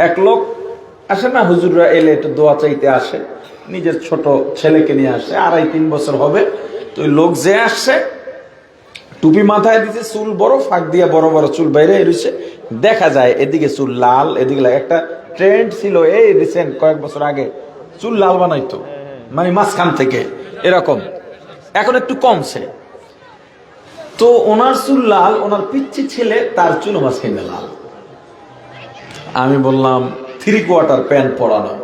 এক লোক আসে না, হুজুররা এলে একটু দোয়া চাইতে আসে, নিজের ছোট ছেলেকে নিয়ে আসে, 2.5-3 বছর হবে। তো ওই লোক যে আসছে, টুপি মাথায় দিতে, চুল বড়, ফাঁক দিয়ে বড় বড় চুল বাইরে এসেছে, দেখা যায় এদিকে চুল লাল, এদিকে লাল। একটা ট্রেন্ড ছিল এই রিসেন্ট কয়েক বছর আগে, চুল লাল বানাইতো, মানে মাঝখান থেকে এরকম, এখন একটু কমছে। তো ওনার চুল লাল, ওনার পিচ্ছি ছেলে তার চুল মাঝখানে লাল। আমি বললাম 3/4 প্যান্ট পরানো।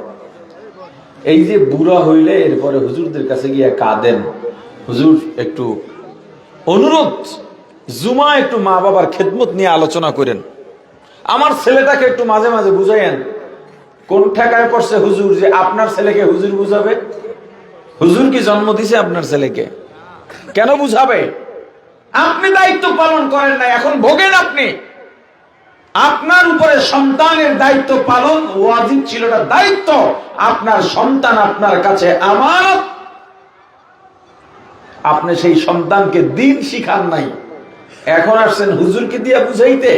এই যে বুড়া হইলে এরপরে হুজুরদের কাছে গিয়ে কাঁদেন, হুজুর একটু অনুরোধ, জুমা একটু মা বাবার খেদমত নিয়ে আলোচনা করেন, আমার ছেলেটাকে একটু মাঝে মাঝে বুঝাইয়েন। কোন ঠেকায় পড়ছে হুজুর যে আপনার ছেলেকে হুজুর বুঝাবে? হুজুর কি জন্ম দিছে আপনার ছেলেকে? কেন বুঝাবে? আপনি দায়িত্ব পালন করেন না, এখন ভোগেন আপনি। আপনার উপরে সন্তানের দায়িত্ব পালন ওয়াজিব ছিল, না দায়িত্ব। আপনার সন্তান আপনার কাছে আমানত, আপনি সেই সন্তানকে দিন শিখান নাই, এখন আসছেন হুজুরকে দিয়ে বুঝাইতে।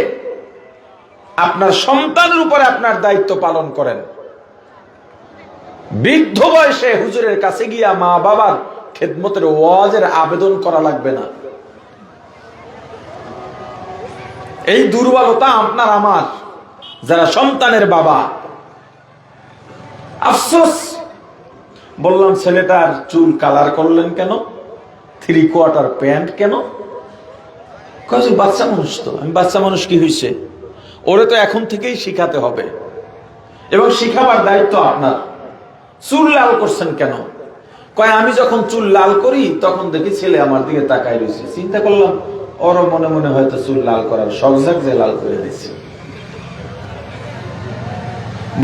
আপনার সন্তানের উপরে আপনার দায়িত্ব পালন করেন। বৃদ্ধ বয়সে হুজুরের কাছে গিয়া মা বাবার খেদমতের ওয়াজের আবেদন করা লাগবে না। এই দুর্বলতা আপনার আমার, যারা সন্তানের বাবা। আফসোস, বললাম ছেলেটার চুল কালার করলেন কেন, 3/4 প্যান্ট কেন? বাচ্চা মানুষ তো। আমি বাচ্চা মানুষ, কি হয়েছে? ওরে তো এখন থেকেই শিখাতে হবে, এবং শিখাবার দায়িত্ব আপনার। চুল লাল করছেন কেন? কয় আমি যখন চুল লাল করি তখন দেখি ছেলে আমার দিকে তাকায় রয়েছে। চিন্তা করলাম ওর মনে মনে হয়তো চুল লাল করার শখ জাগ, যে লাল করে দিচ্ছে।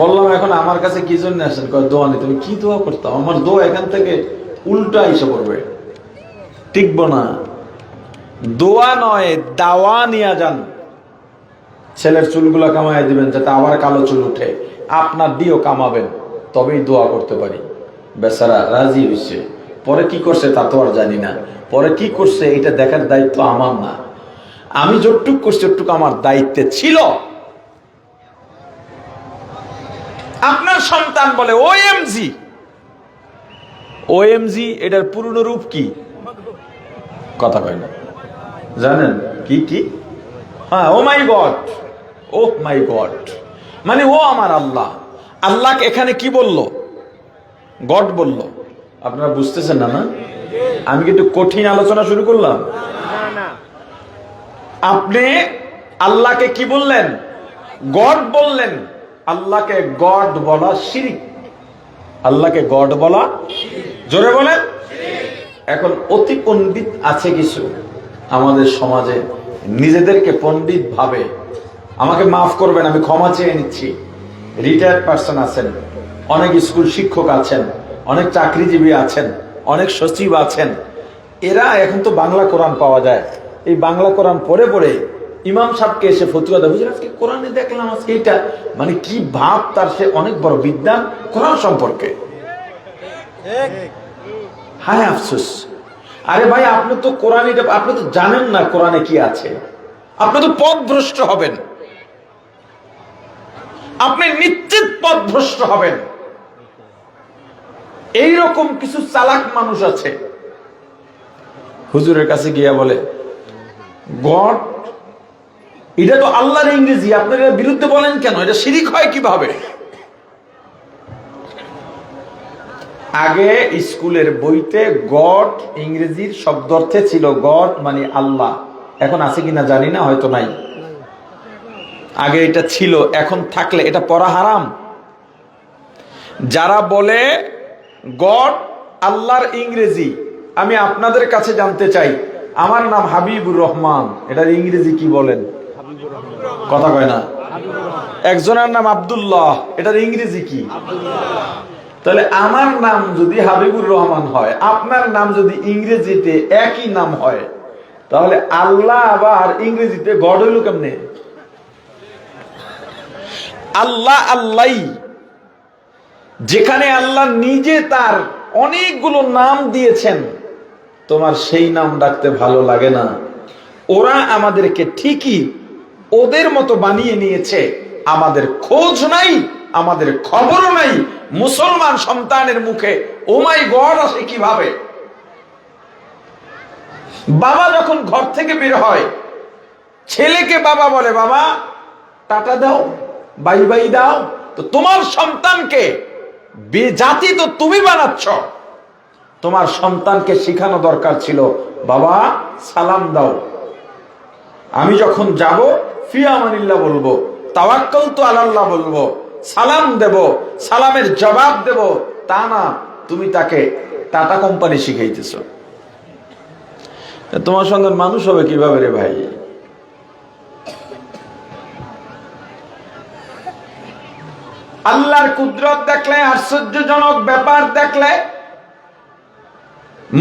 বললাম এখন আমার কাছে কি জন্য আসেন? কয় দোয়া নিতে। তুমি কি দোয়া করতাম? আমার দোয়া এখান থেকে উল্টা এসে পড়বে, টিকবো না। দোয়া নয়, দাওয়া নিয়ে যান। ছেলের চুলগুলো কামাই দিবেন যাতে আবার কালো চুল উঠে, আপনার দিয়েও কামাবেন, তবেই দোয়া করতে পারি। বেচারা রাজি হয়েছে, পরে কি করছে তা তো আর জানি না। পরে কি করছে এটা দেখার দায়িত্ব আমার না। আমি যতটুক করছি ওটুক আমার দায়িত্বে ছিল। আপনার সন্তান বলে ওএমজি। ওএমজি এটার পূর্ণ রূপ কি? কথা কয় না, জানেন কি কি? হ্যাঁ, ও মাই গড, ও মাই গড, মানে ও আমার আল্লাহ। আল্লাহকে এখানে কি বললো? গড বললো। আপনারা বুঝতেছেন না? না, আমি কি একটু কঠিন আলোচনা শুরু করলাম? আপনি আল্লাহকে কি বললেন? গড বললেন। আল্লাহকে গড বলা শিরক। আল্লাহকে গড বলা, জোরে বলেন। এখন অতি পণ্ডিত আছে কিছু আমাদের সমাজে, নিজেদেরকে পণ্ডিত ভাবে। আমাকে মাফ করবেন, আমি ক্ষমা চেয়ে নিচ্ছি। রিটায়ার্ড পার্সন আছেন, অনেক স্কুল শিক্ষক আছেন, অনেক চাকরিজীবী আছেন, অনেক সচিব আছেন। এরা এখন তো বাংলা কোরআন পাওয়া যায়, এই বাংলা কোরআন পড়ে পড়ে ইমাম সাহেবকে এসে ফতুয়া দেয়, বুঝলেন আজকে কোরআনে দেখলাম আজকে এটা, মানে কি ভাব তার, সে অনেক বড় বিদ্বান কোরআন সম্পর্কে। হায় আফসোস। আরে ভাই, আপনি তো কোরআন, আপনি তো জানেন না কোরআনে কি আছে, আপনি তো পথভ্রষ্ট হবেন, আপনি নিশ্চিত পথভ্রষ্ট হবেন। এইরকম কিছু চালাক মানুষ আছে, হুজুরের কাছে গিয়া বলে গড, এটা তো আল্লাহর ইংরেজি, আপনারা বিরুদ্ধে বলেন কেন? এটা শিরিক হয় কিভাবে? আগে স্কুলের বইতে গড ইংরেজির শব্দার্থে ছিল গড মানে আল্লাহ, এখন আছে কিনা জানি না, হয়তো নাই। আগে এটা ছিল, এখন থাকলে এটা পড়া হারাম। যারা বলে গড আল্লাহর ইংরেজি, আমি আপনাদের কাছে জানতে চাই, আমার নাম হাবিবুর রহমান, এটার ইংরেজি কি বলেন? কথা কয় না। একজনের নাম আব্দুল্লাহ, এটার ইংরেজি কি? তাহলে আমার নাম যদি হাবিবুর রহমান হয়, আপনার নাম যদি ইংরেজিতে একই নাম হয়, তাহলে আল্লাহ আবার ইংরেজিতে গড হইল কেমনে? আল্লাহ আল্লাহ, যেখানে আল্লাহ নিজে তার অনেকগুলো নাম দিয়েছেন, তোমার সেই নাম ডাকতে ভালো লাগে না। ওরা আমাদেরকে ঠিকই ওদের মতো বানিয়ে নিয়েছে, আমাদের খোঁজ নাই, আমাদের খবরও নাই মুসলমান সন্তানের মুখে ও মাই গড আসে কিভাবে। বাবা যখন ঘর থেকে বের হয়, ছেলেকে বাবা বলে, বাবা টাটা দাও, বাই বাই দাও। তো তোমার সন্তানকে বেজাতি তো তুমি বানাচ্ছ। তোমার সন্তানকে শিখানো দরকার ছিল, বাবা সালাম দাও, আমি যখন যাব ফি আমানিল্লাহ বলবো, তাওয়াক্কালতু আলাল্লাহ বলবো, সালাম দেব, সালামের জবাব দেব। তা না, তুমি তাকে টাটা কোম্পানি শিখাইতেছ। তোমার সঙ্গে মানুষ হবে কিভাবে রে ভাই? আল্লাহর কুদরত দেখলে, আশ্চর্যজনক ব্যাপার দেখলে,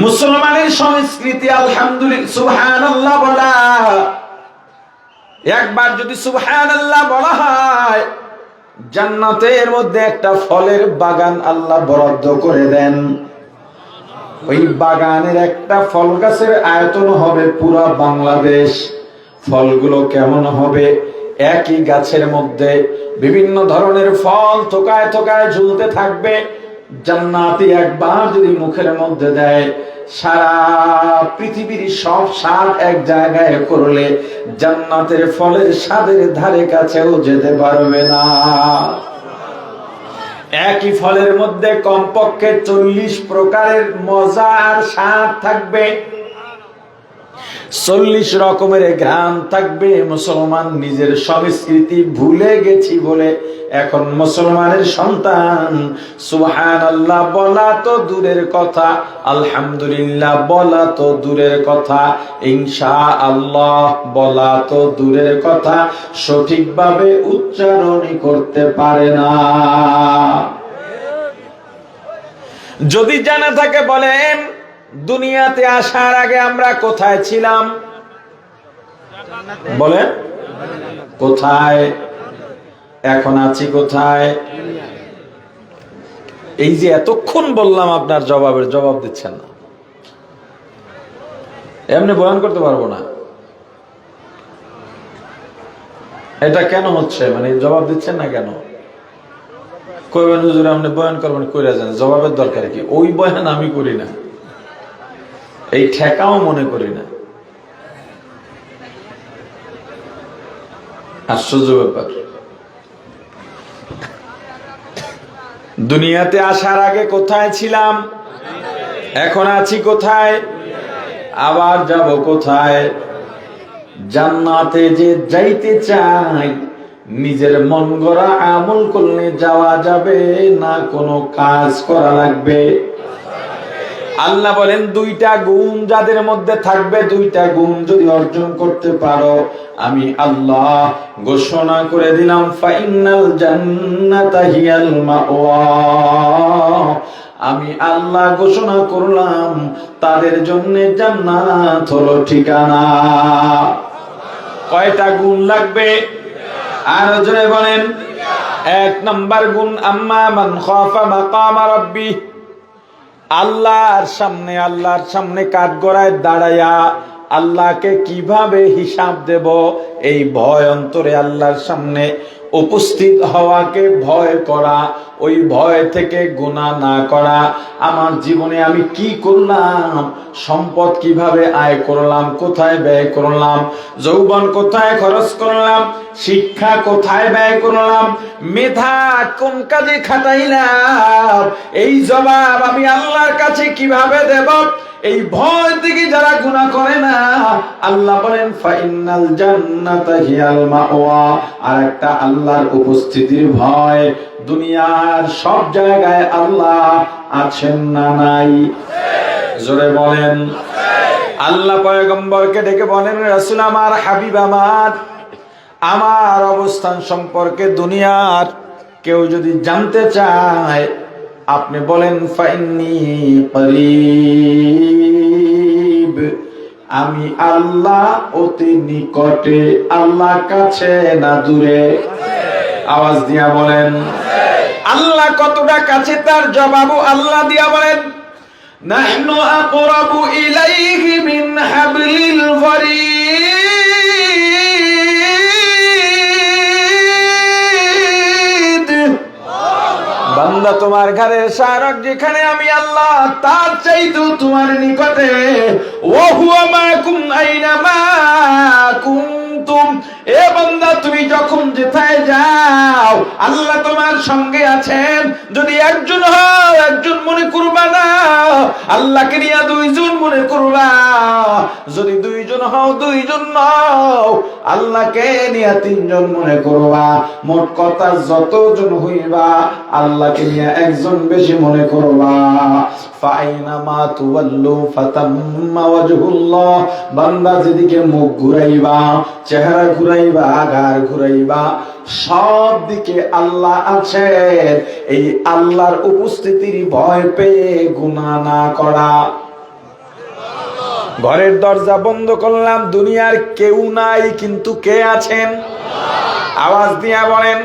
মুসলমানের সংস্কৃতি আলহামদুলিল্লাহ সুবহানাল্লাহ বলা, একবার যদি সুবহানাল্লাহ বলা হয়, জান্নাতের মধ্যে একটা ফলের বাগান আল্লাহ বরাদ্দ করে দেন। ওই বাগানের একটা ফল গাছের আয়তন হবে পুরো বাংলাদেশ। ফলগুলো কেমন হবে? একই গাছের মধ্যে বিভিন্ন ধরনের ফল থোকায় থোকায় ঝুলতে থাকবে। জান্নাতি একবার যদি মুখের মধ্যে দেয়, সারা পৃথিবীর সব স্বাদ এক জায়গায় করলে জান্নাতের ফলের স্বাদের ধারে কাছেও যেতে পারবে না। একই ফলের মধ্যে কমপক্ষে 40 প্রকারের মজা আর স্বাদ থাকবে, 40 রকমের ঘ্রাণ থাকবে। মুসলমান নিজের সংস্কৃতি ভুলে গেছি বলে এখন মুসলমানের সন্তান সুবহানাল্লাহ বলা তো দূরের কথা, আলহামদুলিল্লাহ বলা তো দূরের কথা, ইনশাআল্লাহ বলা তো দূরের কথা, সঠিকভাবে উচ্চারণই করতে পারে না। যদি জানা থাকে বলেন, দুনিয়াতে আসার আগে আমরা কোথায় ছিলাম? বলেন কোথায়? এখন আছি কোথায়? এই যে এতক্ষণ বললাম, আপনার জবাব দিচ্ছেন না। এমনি বয়ান করতে পারবো না। এটা কেন হচ্ছে? মানে জবাব দিচ্ছেন না কেন? কইবেন হুজুর আপনি বয়ান করবেন, কইরা যান, জবাবের দরকার কি? ওই বয়ান আমি করি না, এই ঠেকাও মনে করি না। আশ্চর্য ব্যাপার। দুনিয়াতে আসার আগে কোথায় ছিলাম? এখন আছি কোথায়? আবার যাব কোথায়? জান্নাতে যে যাইতে চাই, নিজের মন গড়া আমল করলে যাওয়া যাবে না, কোনো কাজ করা লাগবে। আল্লাহ বলেন, 2টা গুণ যাদের মধ্যে থাকবে, 2টা গুণ যদি অর্জন করতে পারো, আমি আল্লাহ ঘোষণা করে দিলাম, ফাইনাল জান্নাতা হিয়াল মাওয়া। আমি আল্লাহ ঘোষণা করলাম, তাদের জন্য জান্নাত হলো ঠিকানা। কয়টা গুণ লাগবে? আর জোরে বলেন। 1 নাম্বার গুণ, আম্মা মান খাফা মাকাম রাব্বি। আল্লাহর সামনে কাঠগড়ায় দাঁড়ায়া আল্লাহকে কিভাবে হিসাব দেব, এই ভয় অন্তরে আল্লাহর সামনে উপস্থিত হওয়াকে ভয় করা, ওই ভয় থেকে গুনাহ না করা। আমার জীবনে আমি কি করলাম, সম্পদ কিভাবে আয় করলাম, কোথায় ব্যয় করলাম, যৌবন কোথায় খরচ করলাম, শিক্ষা কোথায় ব্যয় করলাম, মেধা কোন কাজে খাটাইলাম, এই জবাব আমি আল্লাহর কাছে কিভাবে দেব? এই ভয় থেকে যারা গুনাহ করে না, আল্লাহ বলেন ফাইনাল জান্নাতা হিয়াল মাওয়া। আর একটা আল্লাহর উপস্থিতির ভয়। দুনিয়ার সব জায়গায় আল্লাহ আছেন না নাই? জোরে বলেন। আল্লাহ পয়গম্বরকে ডেকে বলেন, রাসূল আমার, হাবিব আমার অবস্থান সম্পর্কে দুনিয়ার কেউ যদি জানতে চায়, আপনি বলেন ফাইন্নী করিব, আমি আল্লাহ অতি নিকটে। আল্লাহ কাছে না দূরে? আওয়াজ দিয়া বলেন। আল্লাহ কতটা কাছে, তার জবাবও আল্লাহ দিয়া বলেন, নাহনু আকরাবু ইলাইহি মিন হাবলিল ওয়ারিদ। বান্দা তোমার ঘরের সারক যেখানে আমি আল্লাহ তার চাইতো তোমার নিকটে ওয়া হুয়া মাকুম আইনামা কুনতুম। এ বান্দা তুমি যখন যেথায় যাও আল্লাহ তোমার সঙ্গে আছেন। যদি একজন হও একজন মনে করবা না, আল্লাহকে নিয়ে দুইজন মনে করবা। যদি দুইজন হও দুইজন নও, আল্লাহকে নিয়ে তিনজন মনে করবা। মোট কথা যতজন হইবা আল্লাহকে নিয়ে একজন বেশি মনে করবা। ফাইনামা তুওয়াল্লু ফাতাম্মা ওয়াজহুল্লাহ। বান্দা যেদিকে মুখ ঘুরাইবা, চেহারা ঘুরাইবা, ঘাড় ঘুরাইবা, সব দিকে আল্লাহ আছেন। এই আল্লাহর উপস্থিতির ভয় পেয়ে গুনাহ না করা। ঘরের দরজা বন্ধ করলাম, দুনিয়ার কেউ নাই, কিন্তু কে আছেন? আওয়াজ দিয়া বলেন।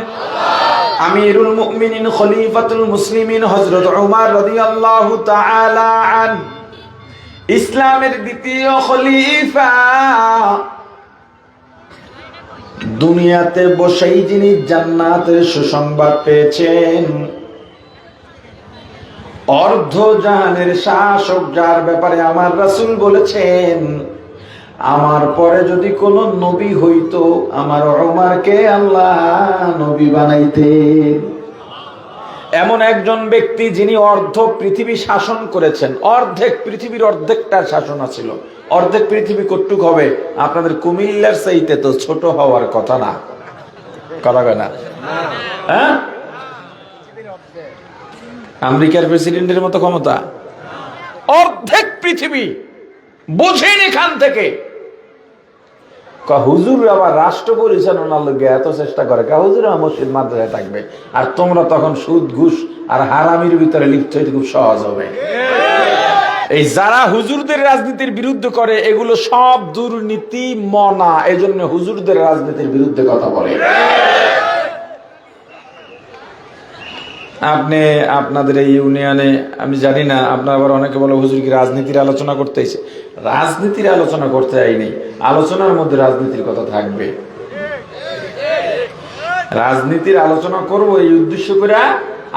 আমিরুল মুমিনিন খলিফাতুল মুসলিমিন হযরত উমর রাদিয়াল্লাহু তাআলা আন, ইসলামের দ্বিতীয় খলিফা, দুনিয়াতে বসেই যিনি জান্নাতের সুসংবাদ পেয়েছেন, অর্ধ জাহানের শাসক, যার ব্যাপারে আমার রাসূল বলেছেন আমার পরে যদি কোন নবী হইতো আমার ওমরকে আল্লাহ নবী বানাইতেন। এমন একজন ব্যক্তি যিনি অর্ধ পৃথিবী শাসন করেছেন, অর্ধেক পৃথিবীর অর্ধেকটার শাসন ছিল। অর্ধেক পৃথিবী কতটুক হবে? আপনাদের কুমিল্লার চাইতে তো ছোট হওয়ার কথা না, কথা কয় না? হ্যাঁ, আমেরিকার প্রেসিডেন্টের মতো ক্ষমতা। অর্ধেক পৃথিবী বুঝেন এখান থেকে। হুজুর আবার রাষ্ট্র পরিচালনার লোকে এত চেষ্টা করে, হুজুর মসজিদ মাদ্রাসায় থাকবে, আর তোমরা তখন সুদ ঘুষ আর হারামির ভিতরে লিপ্ত হইতে খুব সহজ হবে। এই যারা হুজুরদের রাজনীতির বিরুদ্ধে করে এগুলো সব দুর্নীতি মনা, এই জন্য হুজুরদের রাজনীতির বিরুদ্ধে কথা বলে। আপনি আপনাদের এই ইউনিয়নে, আমি জানি না, আপনার আবার অনেকে বলে হুজুর কি রাজনীতির আলোচনা করতে এসে। রাজনীতির আলোচনা করতে আইনি, আলোচনার মধ্যে রাজনীতির কথা থাকবে। রাজনীতির আলোচনা করব এই উদ্দেশ্য করে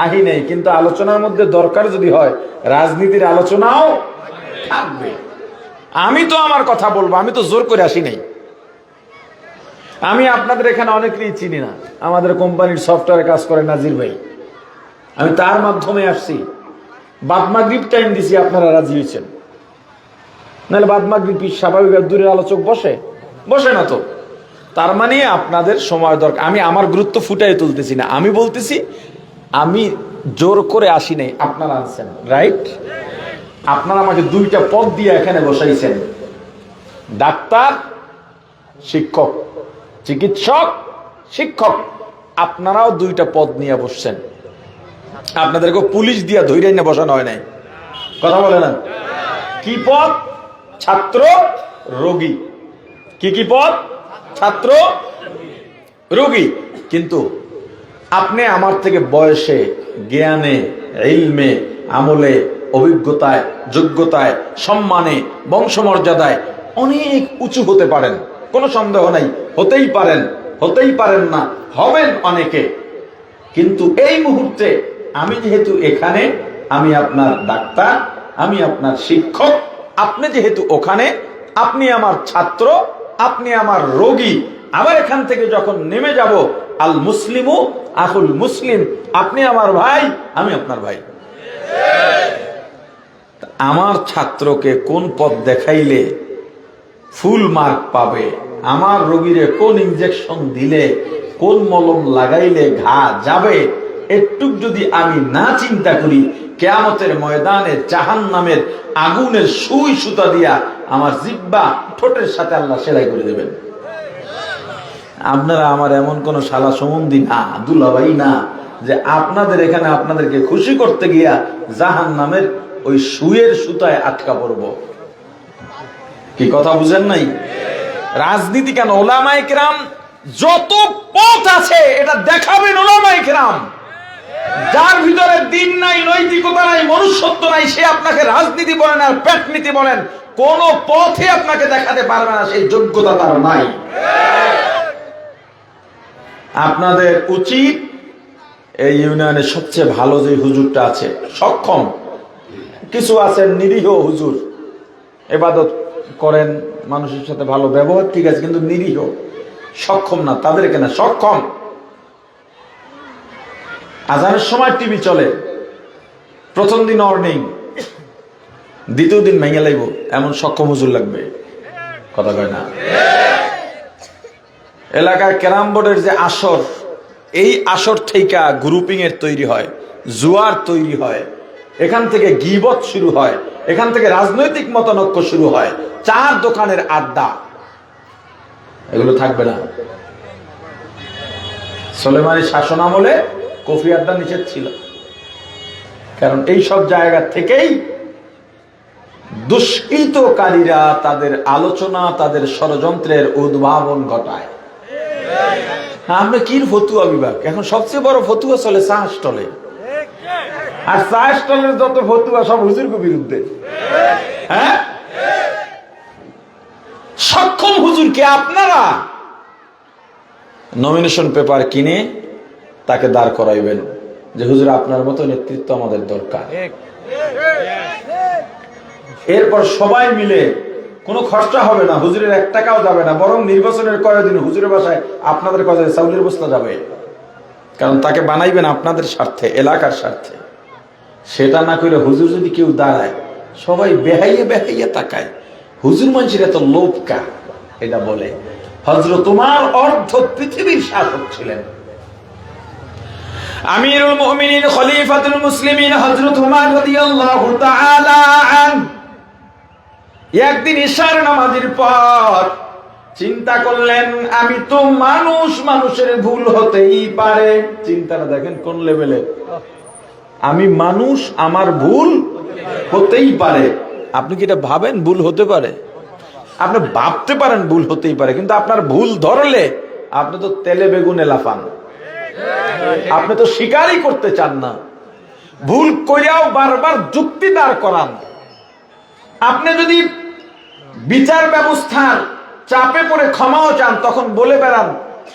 আহি নাই, কিন্তু আলোচনার মধ্যে দরকার যদি হয় রাজনীতির আলোচনাও থাকবে। আমি তো আমার কথা বলবো, আমি তো জোর করে আসি নাই। আমি আপনাদের এখানে অনেকেই চিনি না। আমাদের কোম্পানির সফটওয়্যারে কাজ করে নাজির ভাই, আমি তার মাধ্যমে আসছি। বাদ মাগরিব টাইম দিছি, আপনারা রাজি হয়েছেন। নাহলে বাদ মাগরিব স্বাভাবিক দূরের আলোচক বসে না তো। তার মানে আপনাদের সময় দরকার। আমি আমার গুরুত্ব ফুটাই তুলতেছি না, আমি বলতেছি আমি জোর করে আসি নাই, আপনারা আনছেন, রাইট? আপনারা আমাকে দুইটা পদ দিয়ে এখানে বসাইছেন, ডাক্তার, শিক্ষক, চিকিৎসক, শিক্ষক। আপনারাও দুইটা পদ নিয়ে বসছেন। আপনাদেরকে পুলিশ দিয়া ধৈর্য নিয়ে বসানো হয় নাই, কথা বলে না। কি পদ? ছাত্র, রোগী। কি পদ? ছাত্র, রোগী। কিন্তু আপনি আমার থেকে বয়সে, জ্ঞানে, ইলমে, আমলে, অভিজ্ঞতায়, যোগ্যতায়, সম্মানে, বংশমর্যাদায় অনেক উঁচু হতে পারেন, কোনো সন্দেহ নাই। হতেই পারেন না, হবেন অনেকে। কিন্তু এই মুহূর্তে আমি যেহেতু এখানে, আমি আপনার ডাক্তার, আমি আপনার শিক্ষক, আপনি যেহেতু ওখানে, আপনি আমার ছাত্র, আপনি আমার রোগী। আবার এখান থেকে যখন নেমে যাব, আল মুসলিমু আখুল মুসলিম, আপনি আমার ভাই, আমি আপনার ভাই। আমার ছাত্রকে কোন পথ দেখাইলে ফুল মার্ক পাবে, আমার রোগীরে কোন ইনজেকশন দিলে, কোন মলম লাগাইলে ঘা যাবে, একটুক যদি আমি না চিন্তা করি, কিয়ামতের ময়দানে জাহান্নামের আগুনের সুই সুতা দিয়া আমার জিহ্বা ঠোঁটের সাথে আল্লাহ সেলাই করে দেবেন। আপনারা আমার এমন কোন শালা সম্বন্ধী না, দুলাভাই না, যে আপনাদের এখানে আপনাদেরকে খুশি করতে গিয়া জাহান্নামের ওই সুয়ের সুতায় আটকা পড়ব। কি কথা বুঝেন নাই? রাজনীতি কেন? ওলামায়ে কেরাম যত পথ আছে এটা দেখাবেন ওলামায়ে কেরাম। যার ভিতরে দিন নাই, নৈতিকতা নাই, মনুষ্যত্ব নাই, সে আপনাকে রাজনীতি বলেন আর পেটনীতি বলেন, কোন পথে আপনাকে দেখাতে পারবে না, সেই যোগ্যতা তার নাই। আপনাদের উচিত এই ইউনিয়নের সবচেয়ে ভালো যে হুজুরটা আছে, সক্ষম, কিছু আছেন নিরীহ হুজুর, ইবাদত করেন, মানুষের সাথে ভালো ব্যবহার ঠিক আছে, কিন্তু নিরীহ, সক্ষম না, তাদেরকে না, সক্ষম। আজানের সময় টিভি চলে, প্রথম দিন অর্নিং, দ্বিতীয় দিন ভেঙে লাইব, এমন সক্ষম হুজুর লাগবে। কথা কয় না? এলাকায় ক্যারাম বোর্ডের যে আসর, এই আসর থেকে গ্রুপিং এর তৈরি হয়, জুয়ার তৈরি হয়, এখান থেকে গীবত শুরু হয়, এখান থেকে রাজনৈতিক মতানৈক্য শুরু হয়, চার দোকানের আড্ডা, এগুলো থাকবে না। সুলেমানি শাসন আমলে কফি আড্ডা নিষেধ ছিল, কারণ এই সব জায়গা থেকেই দুষ্কৃতকারীরা তাদের আলোচনা, তাদের ষড়যন্ত্রের উদ্ভাবন ঘটায়। আমরা কি ফতুয়া বিভাগ, এখন সবচেয়ে বড় ফতুয়া চলে চা স্টলে, আর চা স্টলের যত ফতুয়া সব হুজুরকে বিরুদ্ধে। হ্যাঁ, সক্ষম হুজুরকে আপনারা নমিনেশন পেপার কিনে তাকে দাঁড় করাইবেন যে হুজুর আপনার মতো নেতৃত্ব আমাদের দরকার। এরপর সবাই মিলে, কোনো খরচা হবে না, হুজুরের 1 টাকাও যাবে না, বরং নির্বাচনের কয়েকদিন হুজুরের বাসায় আপনাদের কাছে চাউলের বস্তা যাবে, কারণ তাকে বানাইবেন আপনাদের স্বার্থে, এলাকার স্বার্থে। সেটা না করে হুজুর যদি কেউ দাঁড়ায়, সবাই বেহাইয়ে বেহাইয়ে তাকায়, হুজুর মানুষের এত লোভ কা, এটা বলে। হযরত উমর অর্ধ পৃথিবীর শাসক ছিলেন, আমিরুল মুমিনিন খলিফাতুল মুসলিমিন হযরত উমর রাদিয়াল্লাহু তাআলা আনহু একদিন ইশার নামাজের পর চিন্তা করলেন, আমি তো মানুষ, মানুষের ভুল হতেই পারে। চিন্তাটা দেখেন কোন লেভেলে, আমি মানুষ, আমার ভুল হতেই পারে। আপনি কি এটা ভাবেন ভুল হতে পারে? আপনি ভাবতে পারেন ভুল হতেই পারে, কিন্তু আপনার ভুল ধরলে আপনি তো তেলে বেগুনে লাফান, আপনি তো স্বীকারই করতে চান না, ভুল কইরাও বারবার যুক্তি দাঁড় করান। আপনি যদি বিচার ব্যবস্থার চাপে পড়ে ক্ষমাও চান, তখন বলে বেড়ান,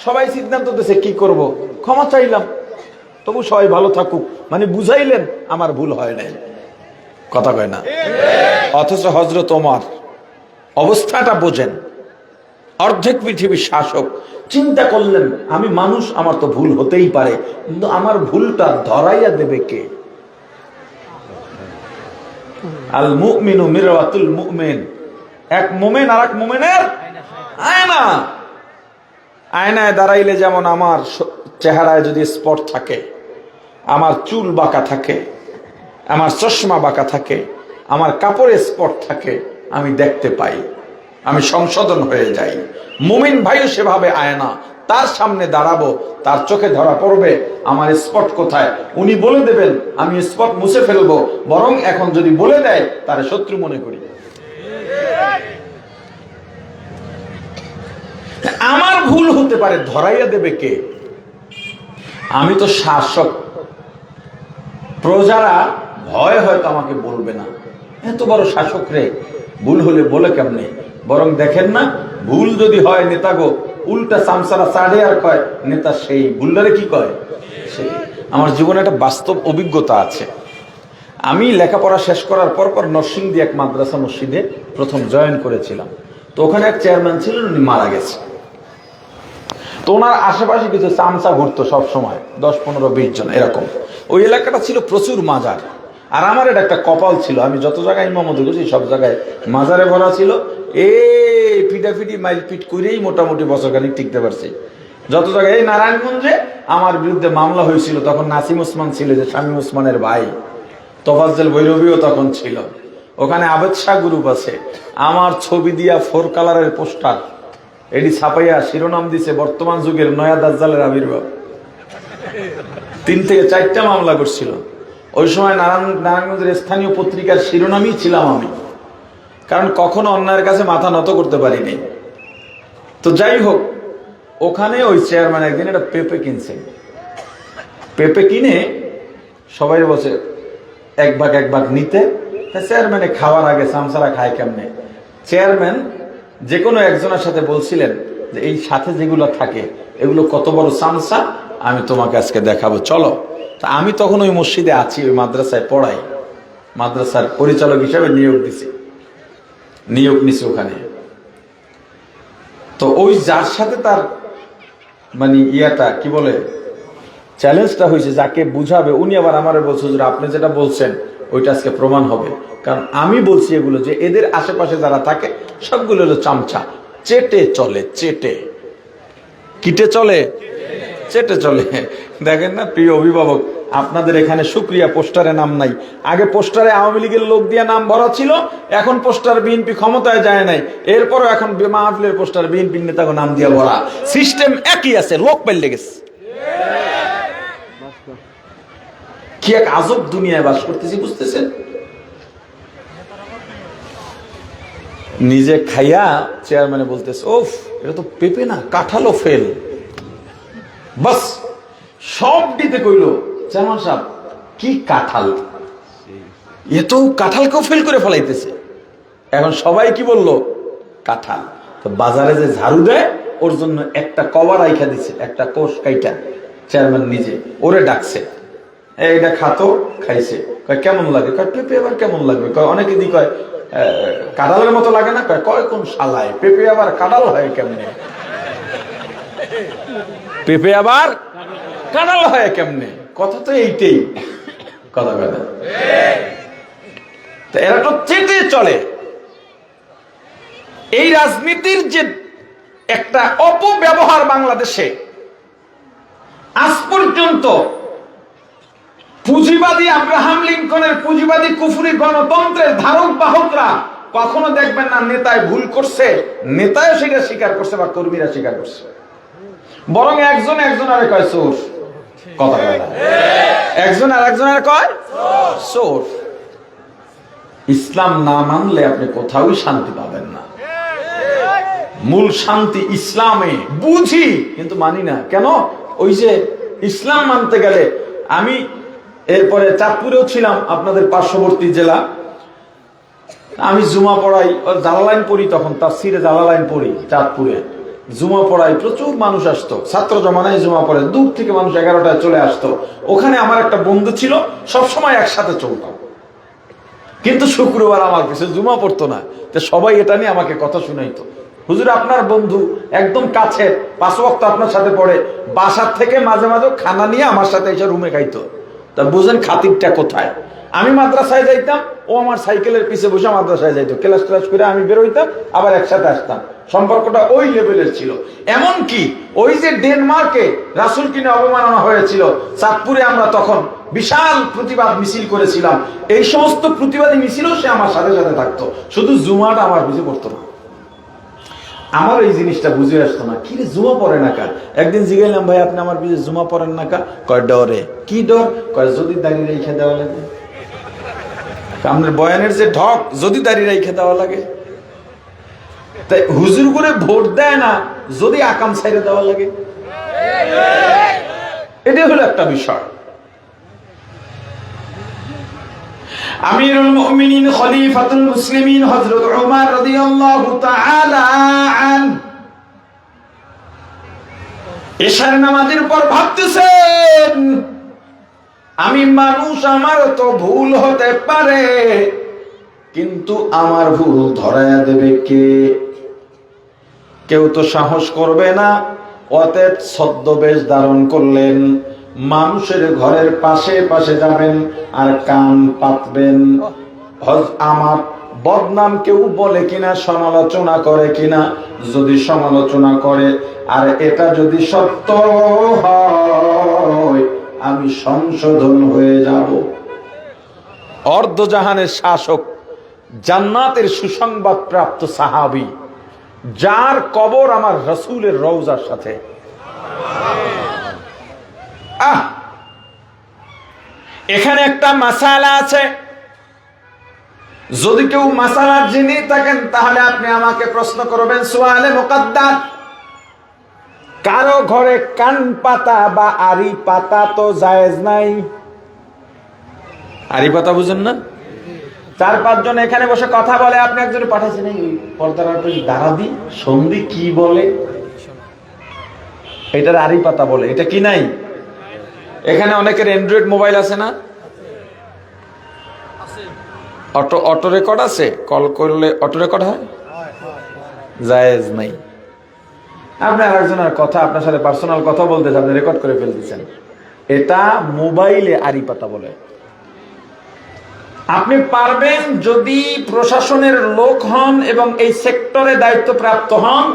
সবাই সিদ্ধান্ত দিয়েছে কি করব, ক্ষমা চাইলাম, তবু সবাই ভালো থাকুক, মানে বুঝাইলেন আমার ভুল হয় নাই। কথা কয় না? অথচ হযরত ওমর অবস্থাটা বোঝেন, অর্ধেক পৃথিবীর শাসক, চিন্তা করলেন আমি মানুষ, আমার তো ভুল হতেই পারে, কিন্তু আমার ভুলটা ধরাইয়া দেবে কে? আল মুমিনু মিরওয়াতুল মুমিন, এক মুমিন আর এক মুমিনের আয়না। আয়নায় দাঁড়াইলে যেমন আমার চেহারায় যদি স্পট থাকে, আমার চুল বাঁকা থাকে, আমার চশমা বাঁকা থাকে, আমার কাপড়ে স্পট থাকে, আমি দেখতে পাই, আমি সংশোধন হয়ে যাই। মুমিন ভাইও সেভাবে আয়না, তার সামনে দাঁড়াবো, তার চোখে ধরা পড়বে আমার স্পট কোথায়, উনি বলে দেবেন, আমি স্পট মুছে ফেলবো, বরং এখন যদি বলে দেয় তার শত্রু মনে করি। আমার ভুল হতে পারে, ধরাইয়া দেবে কে? আমি তো শাসক, প্রজারা ভয় হয়তো আমাকে বলবে না, এত বড় শাসক রে, ভুল হলে বলে কেমনে? বরং দেখেন না, ভুল যদি হয় নেতা গো, উল্টা চামচারা চাড়ে আর কয় নেতা সেই ভুলটারে কি কয় সেই। আমার জীবনে একটা বাস্তব অভিজ্ঞতা আছে। আমি লেখাপড়া শেষ করার পর নরসিংদী এক মাদ্রাসা মসজিদে প্রথম জয়েন করেছিলাম। তো ওখানে এক চেয়ারম্যান ছিলেন, উনি মারা গেছে। তো ওনার আশেপাশে কিছু চামচা ঘুরতো সব সময়, 10, 15, 20 জন এরকম। ওই এলাকাটা ছিল প্রচুর মাজার, আর আমার এটা একটা কপাল ছিল, আমি যত জায়গায় ইমামতি করছি সব জায়গায় মাজারে ভরা ছিল। এই পিটাপিটি মাইল পিট করেই মোটামুটি বছরখানিক টিকতে পারছি। যত জায়গায়, এই নারায়ণগঞ্জে আমার বিরুদ্ধে মামলা হয়েছিল, তখন নাসিম ওসমান ছিল, যে শামীম ওসমানের ভাই, তোফাজ্জল ভৈরবীও তখন ছিল। ওখানে আবেদ শাহ গ্রুপ আছে, আমার ছবি দিয়া 4 কালারের পোস্টার এটি ছাপাইয়া শিরোনাম দিছে বর্তমান যুগের নয়া দাজ্জালের আবির্ভাব। 3 থেকে 4টা মামলা করছিল। ওই সময় নারায়ণগঞ্জের স্থানীয় পত্রিকার শিরোনামই ছিলাম আমি, কারণ কখনো অন্যায়ের কাছে মাথা নত করতে পারিনি। তো যাই হোক, ওখানে ওই চেয়ারম্যান একদিন একটা পেঁপে কিনছে। পেঁপে কিনে সবাই বসে এক ভাগ নিতে। চেয়ারম্যানে খাওয়ার আগে চামচারা খায় কেমনে, চেয়ারম্যান যে কোনো একজনের সাথে বলছিলেন যে এই সাথে যেগুলো থাকে এগুলো কত বড় চামচা আমি তোমাকে আজকে দেখাবো, চলো। তা আমি তখন ওই মসজিদে আছি, ওই মাদ্রাসায় পড়াই, মাদ্রাসার পরিচালক হিসেবে নিয়োগ নিছি ওখানে। তো ওই যার সাথে তার মানে ইয়াটা কি বলে চ্যালেঞ্জটা হয়েছে, যাকে বুঝাবে, উনি আবার আমারে বলছে যে আপনি যেটা বলছেন ওইটা আজকে প্রমাণ হবে। কারণ আমি বলছি এগুলো যে এদের আশেপাশে যারা থাকে সবগুলো হলো চামচা, চেটে চলে, কিটে চলে, চেটে চলে। দেখেন না প্রিয় অভিভাবক, আপনাদের এখানে শুকরিয়া পোস্টারে নাম নাই। আগে পোস্টারে আওয়ামী লীগের লোক দিয়ে নাম ভরা ছিল, এখন পোস্টার বিএনপি ক্ষমতায় যায় নাই, এরপরও এখন মাহফিলের পোস্টার বিএনপি নেতা নাম দিয়ে ভরা। সিস্টেম একই আছে, লোক পাল্টে গেছে। কি এক আজব দুনিয়ায় বাস করতেছি, বুঝতেছেন? নিজে খাইয়া চেয়ারম্যানে বলতেছে, ওফ এটা তো পেঁপে না, কাঁঠালও ফেল। বাস সব দিতে কইলো, চেয়ারম্যান সাহেব কি কাঁঠাল, এ তো কাঁঠালকেও ফেল করে ফেলাইতেছে। এখন সবাই কি বললো, কাঁঠাল। তো বাজারে যে ঝাড়ু দেয় ওর জন্য একটা কভার রাইখা দিছে, একটা কোষ কাইটা চেয়ারম্যান নিজে ওরে ডাকছে, এইটা খাতো, খাইছে। কয় কেমন লাগে? কয় পেঁপে আবার কেমন লাগবে? কয় অনেকে দি কয় কাঁঠালের মতো লাগে না? কয় কোন শালায়, পেঁপে আবার কাঁঠাল হয় কেমনে? পেঁপে আবার কাঁঠাল হয় কেমনে? কথা তো এইটাই, কথা। এরা তো চেটে চলে। এই রাজনীতির যে একটা অপব্যবহার বাংলাদেশে আজ পর্যন্ত পুঁজিবাদী আব্রাহাম লিঙ্কনের পুঁজিবাদী কুফরি গণতন্ত্রের ধারক বাহকরা কখনো দেখবেন না নেতায় ভুল করছে, নেতায় সেটা স্বীকার করছে বা কর্মীরা স্বীকার করছে, বরং একজন আরে কয় চোর। কথা কয় না, একজন আর কয় চোর। ইসলাম না মানলে আপনি কোথাও শান্তি পাবেন না। মূল শান্তি ইসলামে, বুঝি কিন্তু মানি না। কেন? ওই যে ইসলাম মানতে গেলে, আমি এরপরে চাঁদপুরেও ছিলাম, আপনাদের পার্শ্ববর্তী জেলা। আমি জুমা পড়াই, জালালাইন পড়ি, তখন তাফসিরে জালালাইন পড়ি চাঁদপুরে, জুমা পড়াই, প্রচুর মানুষ আসতো, ছাত্র জমানায় জুমা পড়ে, দূর থেকে মানুষ 11টায় চলে আসতো। ওখানে আমার একটা বন্ধু ছিল, সবসময় একসাথে চলতাম, কিন্তু শুক্রবার আমার পিছনে জুমা পড়তো না। তো সবাই এটা নিয়ে আমাকে কথা শুনাইতো, হুজুর আপনার বন্ধু একদম কাছে, 5 ওয়াক্ত আপনার সাথে পড়ে, বাসার থেকে মাঝে মাঝে খানা নিয়ে আমার সাথে এসে রুমে খাইতো। তা বুঝেন খাতিরটা কোথায়। আমি মাদ্রাসায় যাইতাম, ও আমার সাইকেলের পিছে বসে মাদ্রাসায় যাইতো, ক্লাস করে আমি বের হইতাম, আবার একসাথে আসতাম। সম্পর্কটা ওই লেভেলের ছিল। এমন কি ওই যে ডেনমার্কে রাসূল কিনে অবমাননা হয়েছিল, চাঁদপুরে আমরা তখন বিশাল প্রতিবাদ মিছিল করেছিলাম। এই সমস্ত প্রতিবাদী মিছিলও সে আমার সাথে সাথে থাকতো, শুধু জুমাটা আমার বুঝে পড়তো না। আমার এই জিনিসটা বুঝে আসতো না, কি রে জুমা পড়ে না কা? একদিন জিগাইলাম, ভাই আপনি আমার পিছনে জুমা পড়েন না কা? কয় ডরে। কি ডর? কয় যদি দাঁড়িয়ে রেখে দেওয়া লাগে। আপনার বয়ানের যে ঢক, যদি দাঁড়িয়ে রেখে দেওয়া লাগে। তাই হুজুর করে ভোট দেয় না, যদি আকাম ছাইরে দেওয়া লাগে। এটাই হলো একটা বিষয়। আমিরুল মুমিনিন খলিফাতুল মুসলিমিন হযরত ওমর রাদিয়াল্লাহু তাআলা আনহু এশার নামাজের পর ভাবতেছেন, আমি মানুষ, আমার তো ভুল হতে পারে, কিন্তু আমার ভুল ধরায়া দেবে কে? কেউ তো সাহস করবে না। অতএব ছদ্মবেশ ধারণ করলেন, মানুষের ঘরের পাশে পাশে যাবেন আর কান পাতবেন। আমার বদনাম কেউ বলে কিনা, সমালোচনা করে কিনা, যদি সমালোচনা করে আর এটা যদি সত্য হয়, আমি সংশোধন হয়ে যাব। অর্ধজাহানের শাসক, জান্নাতের সুসংবাদ প্রাপ্ত সাহাবী, যার কবর আমার রাসূলের রওজার সাথে। এখানে একটা মাসালা আছে, যদি কেউ মাসালা জেনে থাকেন তাহলে আপনি আমাকে প্রশ্ন করবেন। সুয়ালে মুকাদ্দার, কারো ঘরে কান পাতা বা আরি পাতা তো জায়েজ নাই। আরি পাতা বুঝেন না? 4-5 জন এখানে বসে কথা বলে, আপনি একজনে পাঠাইছেন এই পর্দার দাঁড়াদি সন্ধি কি বলে, এটার আরি পাতা বলে, এটা কি নাই? এখানে অনেকের অ্যান্ড্রয়েড মোবাইল আছে না? অটো রেকর্ড আছে? কল করলে অটো রেকর্ড হয়? জায়েজ নাই। আপনি আরেকজনের কথা, আপনার সাথে পার্সোনাল কথা বলতেছে, আপনি রেকর্ড করে ফেলতেছেন, এটা মোবাইলে আড়ি পাতা বলে। আপনি পারবেন যদি প্রশাসনের লোক হন এবং এই সেক্টরে দায়িত্বপ্রাপ্ত হন,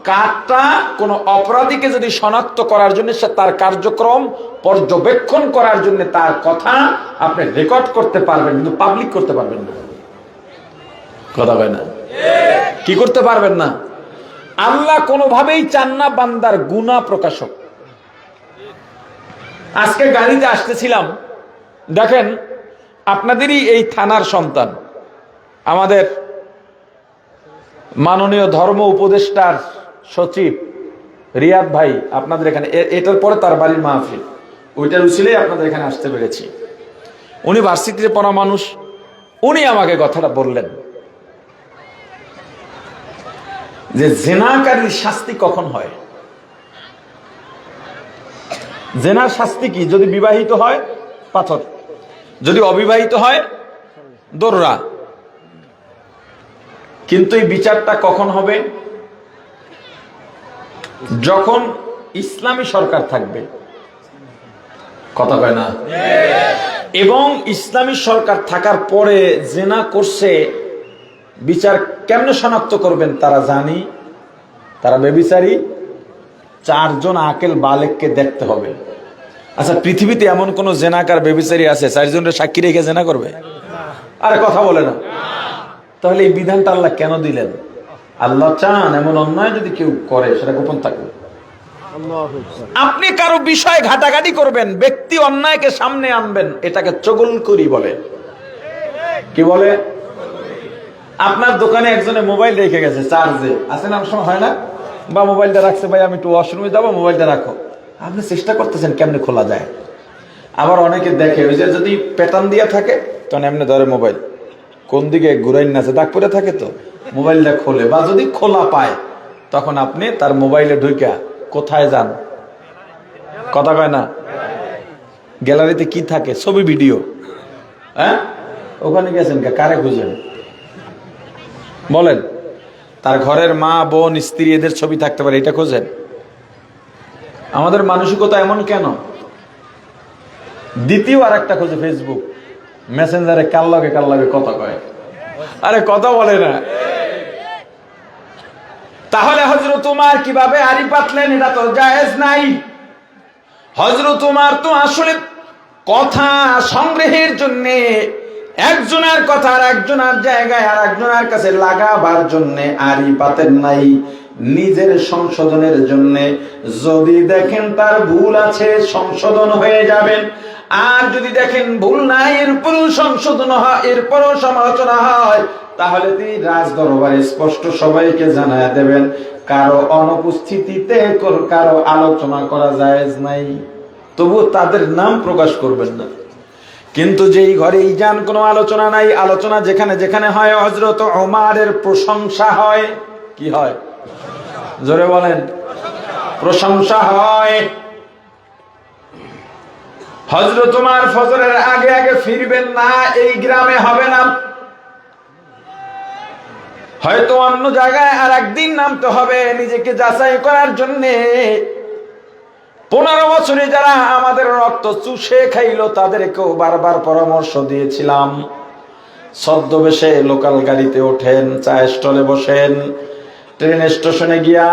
কারটা কোন অপরাধীকে যদি শনাক্ত করার জন্য, তার কার্যক্রম পর্যবেক্ষণ করার জন্য তার কথা আপনি রেকর্ড করতে পারবেন, কিন্তু পাবলিক করতে পারবেন না। কথা হয় না? কি করতে পারবেন না? আল্লাহ কোনোভাবেই চান না বান্দার গুনাহ প্রকাশক। আজকে গাড়িতে আসতেছিলাম, দেখেন আপনাদেরই এই থানার সন্তান, আমাদের মাননীয় ধর্ম উপদেষ্টার সচিব রিয়াদ ভাই আপনাদের এখানে, এটার পরে তার বাড়ির মাহফিল, ওইটার উছিলেই আপনাদের এখানে আসতে পেরেছি। উনি ভার্সিটিতে পড়া মানুষ, উনি আমাকে কথাটা বললেন যে জেনাকারীর শাস্তি কখন হয়। জেনার শাস্তি কি? যদি বিবাহিত হয় পাথর, যদি অবিবাহিত হয় দোররা। কিন্তু এই বিচারটা কখন হবে? যখন ইসলামী সরকার থাকবে। কথা কয় না? এবং ইসলামী সরকার থাকার পরে জেনা করছে, বিচার কেমনে শনাক্ত করবেন? তারা জানি তারা বেবিচারী, 4 জন আকেল বালেককে দেখতে হবে। আচ্ছা, পৃথিবীতে এমন কোন জেনাকার বেবিচারী আছে 4 জনের সাক্ষী রেখে জেনা করবে? আরে কথা বলে না। তাহলে এই বিধানটা আল্লাহ কেন দিলেন? আল্লাহ চান এমন অন্যায় যদি কেউ করে সেটা গোপন থাকবে। আপনি কারো বিষয় ঘাটাঘাটি করবেন, ব্যক্তি অন্যায়কে সামনে আনবেন, এটাকে চগলখড়ি বলে। কি বলে? আপনার দোকানে একজনে মোবাইল রেখে গেছে চার্জে, আছে না? সময় হয় না, বা মোবাইলটা রাখছে, ভাই আমি একটু ওয়াশরুমে যাবো, মোবাইলটা রাখো। আপনি চেষ্টা করতেছেন কেমনে খোলা যায়। আবার অনেকে দেখে ওই যে যদি প্যাটার্ন দিয়ে থাকে তখন এমনি ধরে মোবাইল, কোন দিকে ঘুরাই নাচে দাগ পরে থাকে, তো মোবাইলটা খোলে, বা যদি খোলা পায় তখন আপনি তার মোবাইলে ঢুকা কোথায় যান? কথা কয় না? গ্যালারিতে কি থাকে? ছবি ভিডিও। হ্যাঁ, ওখানে গেছেন কারে খুঁজেন বলেন? তার ঘরের মা বোন স্ত্রী এদের ছবি থাকতে পারে, এটা খোঁজেন? আমাদের মানসিকতা এমন কেন? দ্বিতীয় আর একটা খোঁজে ফেসবুক মেসেঞ্জারে কার লাগে কথা কয়। আরে কথা বলে না। তাহলে হযরত উমর কিভাবে আড়ি পাতলেন? এটা তো জায়েজ নাই। হযরত উমর তো আসলে কথা সংগ্রহের জন্য একজনের কথা আর একজনের জায়গায় আর একজনের কাছে লাগাবার জন্য আড়ি পাতেন নাই, নিজের সংশোধনের জন্য। যদি দেখেন তার ভুল আছে সংশোধন হয়ে যাবেন, আর যদি দেখেন ভুল নাই এরপরও সংশোধন হয়, এরপরও সমালোচনা হয়, তাহলে তিনি রাজ দরবারে স্পষ্ট সবাইকে জানায় দেবেন কারো অনুপস্থিতিতে কারো আলোচনা করা জায়েজ নাই। তবু তাদের নাম প্রকাশ করবেন না। কিন্তু যেই ঘরেই যান কোনো আলোচনা নাই, আলোচনা যেখানে যেখানে হয় হযরত ওমরের প্রশংসা হয়। কি হয়? জোরে বলেন। প্রশংসা হয়। হযরত ওমর ফজরের আগে আগে ফিরবেন না, এই গ্রামে হবে না, হয়তো অন্য জায়গায় আর একদিন নামতে হবে নিজেকে যাচাই করার জন্য। 15 বছরে যারা আমাদের রক্ত চুষে খাইলো তাদেরকেও বারবার পরামর্শ দিয়েছিলাম, ছদ্মবেশে লোকাল গাড়িতে ওঠেন, চা স্টলে বসেন, ট্রেন স্টেশনে গিয়া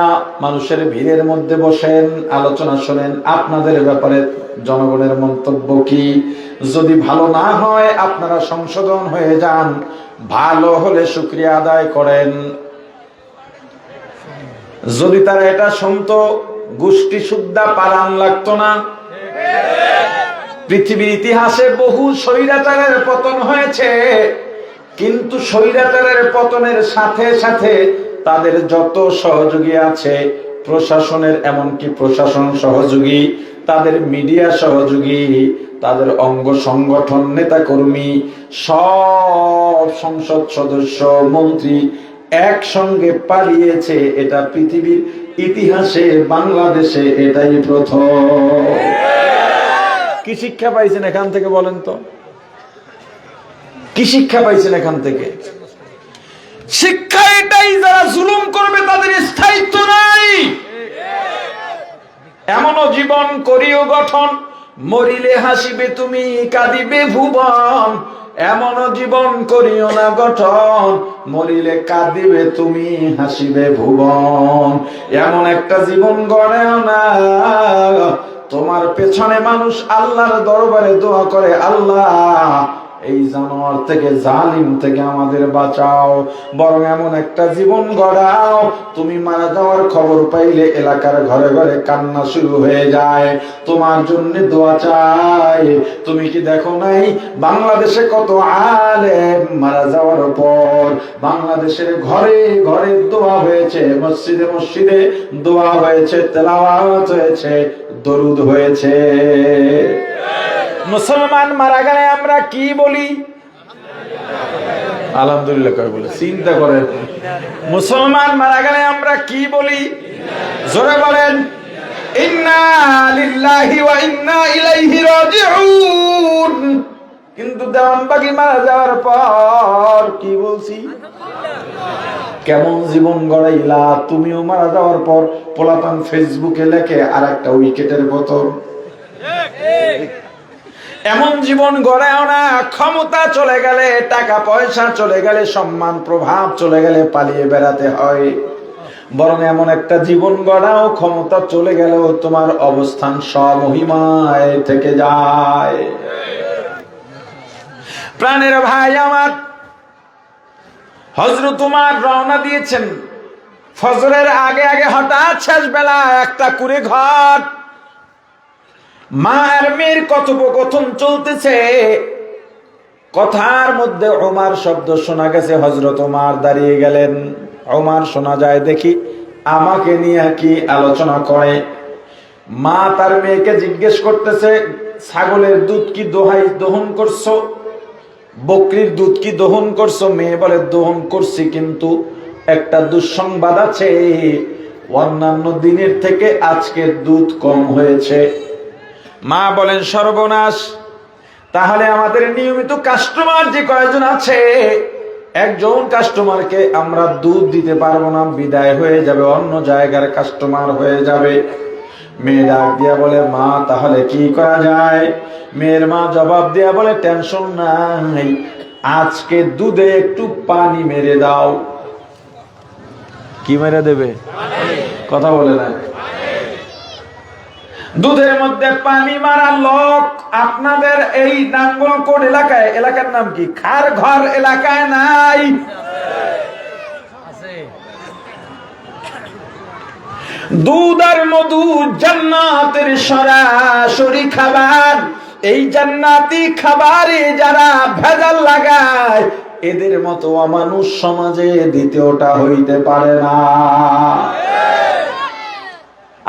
মানুষের ভিড়ের মধ্যে বসেন, আলোচনা শোনেন আপনাদের ব্যাপারে জনগণের মন্তব্য কি। যদি ভালো না হয় আপনারা সংশোধন হয়ে যান, ভালো হলে শুকরিয়া আদায় করেন। যদি তারা এটা শুনতো গোষ্ঠী সুদ্ধা পালান লাগতো না। পৃথিবীর ইতিহাসে বহু স্বৈরাচারের পতন হয়েছে, কিন্তু স্বৈরাচারের পতনের সাথে সাথে তাদের যত সহযোগী আছে, প্রশাসনের এমনকি প্রশাসন সহযোগী, তাদের মিডিয়া সহযোগী, তাদের অঙ্গ সংগঠন নেতা কর্মী, সব সংসদ সদস্য মন্ত্রী একসঙ্গে পালিয়েছে। এটা পৃথিবীর ইতিহাসে বাংলাদেশে এটাই প্রথম। কি শিক্ষা পাইছেন এখান থেকে বলেন তো? কি শিক্ষা পাইছেন এখান থেকে? শিক্ষা এটাই, যারা জুলুম করবে তাদের স্থায়িত্ব নাই। এমনও জীবন করিও গঠন, মরিলে হাসিবে তুমি কাঁদিবে ভুবন। এমনও জীবন করিও না গঠন, মরিলে কাঁদিবে তুমি হাসিবে ভুবন। এমন একটা জীবন গড়েও না, তোমার পেছনে মানুষ আল্লাহর দরবারে দোয়া করে, আল্লাহ এই জানোয়ার থেকে, জালিম থেকে আমাদের বাঁচাও। বরং এমন একটা জীবন গড়াও, তুমি মারা যাওয়ার খবর পাইলে এলাকার ঘরে ঘরে কান্না শুরু হয়ে যায়, তোমার জন্য দোয়া চাই। তুমি কি দেখো নাই বাংলাদেশে কত আলেম মারা যাওয়ার পর বাংলাদেশের ঘরে ঘরে দোয়া হয়েছে, মসজিদে মসজিদে দোয়া হয়েছে, তেলাওয়াত হয়েছে, দরুদ হয়েছে। মুসলমান মারা গেলে আমরা কি বলি? আলহামদুলিল্লাহ করে বলে। চিন্তা করেন, মুসলমান মারা গেলে আমরা কি বলি? জোরে বলেন, ইন্না লিল্লাহি ওয়া ইন্না ইলাইহি রাজিউন। কিন্তু দেওয়ানবাগী মারা যাওয়ার পর কি বলছি? কেমন জীবন গড়াইলা? তুমিও মারা যাওয়ার পর পোলাপান ফেসবুকে লেখে আর একটা উইকেটের বোতল। এমন জীবন গড়াও না, ক্ষমতা চলে গেলে, টাকা পয়সা চলে গেলে, সম্মান প্রভাব চলে গেলে পালিয়ে বেড়াতে হয়। বরং এমন একটা জীবন গড়াও, ক্ষমতা চলে গেলেও তোমার অবস্থান স্বমহিমায় থেকে যায়। প্রাণের ভাই আমার, হযরত উমর রওনা দিয়েছেন ফজরের আগে আগে। হঠাৎ শেষ বেলা একটা কুড়ে ঘর, মা আর মেয়ের কথোপকথন চলতেছে। কথার মধ্যে ওমর শব্দ শোনা গেছে। হযরত ওমর দাঁড়িয়ে গেলেন। ওমর শোনা যায় দেখি আমাকে নিয়ে কি আলোচনা করে। মা তার মেয়েকে জিজ্ঞেস করতেছে, ছাগলের দুধ কি দহন করছো? বকরির দুধ কি দহন করছো? মেয়ে বলে, দহন করছি, কিন্তু একটা দুঃসংবাদ আছে, অন্যান্য দিনের থেকে আজকের দুধ কম হয়েছে। মা বলেন, সর্বনাশ, তাহলে আমাদের নিয়মিত কাস্টমার যে কয়েকজন আছে, একজন কাস্টমারকে আমরা দুধ দিতে পারবো না, বিদায় হয়ে যাবে, অন্য জায়গার কাস্টমার হয়ে যাবে। মেয়ে ডাক দিয়া বলে, মা তাহলে কি করা যায়? মেয়ের মা জবাব দিয়া বলে, টেনশন নাই, আজকে দুধে একটু পানি মেরে দাও। কি মেরে দেবে? কথা বলে না। দুধের মধ্যে পানি মারা লোক আপনাদের এই নাঙ্গলকোট এলাকায়, এলাকার নাম কি, খার ঘর এলাকায় নাই? দুধ আর মধু জান্নাতের সরাসরি খাবার। এই জান্নাতি খাবারে যারা ভেজাল লাগায়, এদের মতো অমানুষ সমাজে দ্বিতীয়টা হইতে পারে না।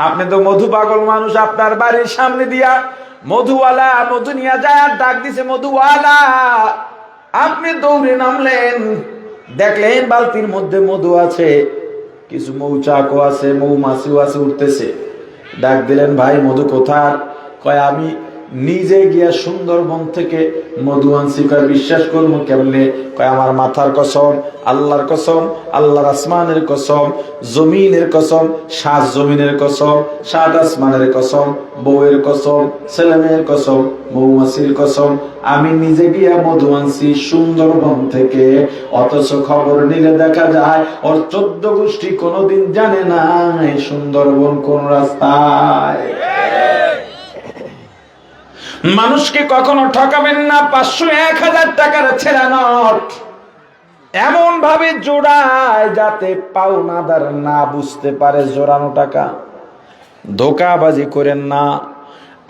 আপনি তো মধু পাগল মানুষ, আপনার বাড়ির সামনে দিয়া মধুওয়ালা মধু নিয়ে যায়, আর ডাক দিছে মধুওয়ালা, আপনি দৌড়ে নামলেন, দেখলেন বালতির মধ্যে মধু আছে, কিছু মৌচাকও আছে, মৌমাছিও আছে, উঠতেছে। ডাক দিলেন, ভাই মধু কোথায়? কয়, আমি নিজে গিয়া সুন্দরবন থেকে মধু আনছি। কয়, বিশ্বাস করবো কেমনে? কয়, আমার মাথার কসম, আল্লাহর কসম, আল্লাহর আসমানের কসম, জমিনের কসম, 7 জমিনের কসম, 7 আসমানের কসম, বউয়ের কসম, ছেলে মেয়ের কসম, মৌমাছির কসম, আমি নিজে গিয়া মধু আনছি সুন্দরবন থেকে। অথচ খবর নিলে দেখা যায় ওর 14 গোষ্ঠী কোনোদিন জানে না এই সুন্দরবন কোন রাস্তায়। মানুষকে কখনো ঠকাবেন না। 500 1000 টাকার ছেঁড়া নোট এমন ভাবে জোড়ায় যাতে পাওনাদার না বুঝতে পারে জোড়ানো টাকা। ধোঁকাবাজি করেন না।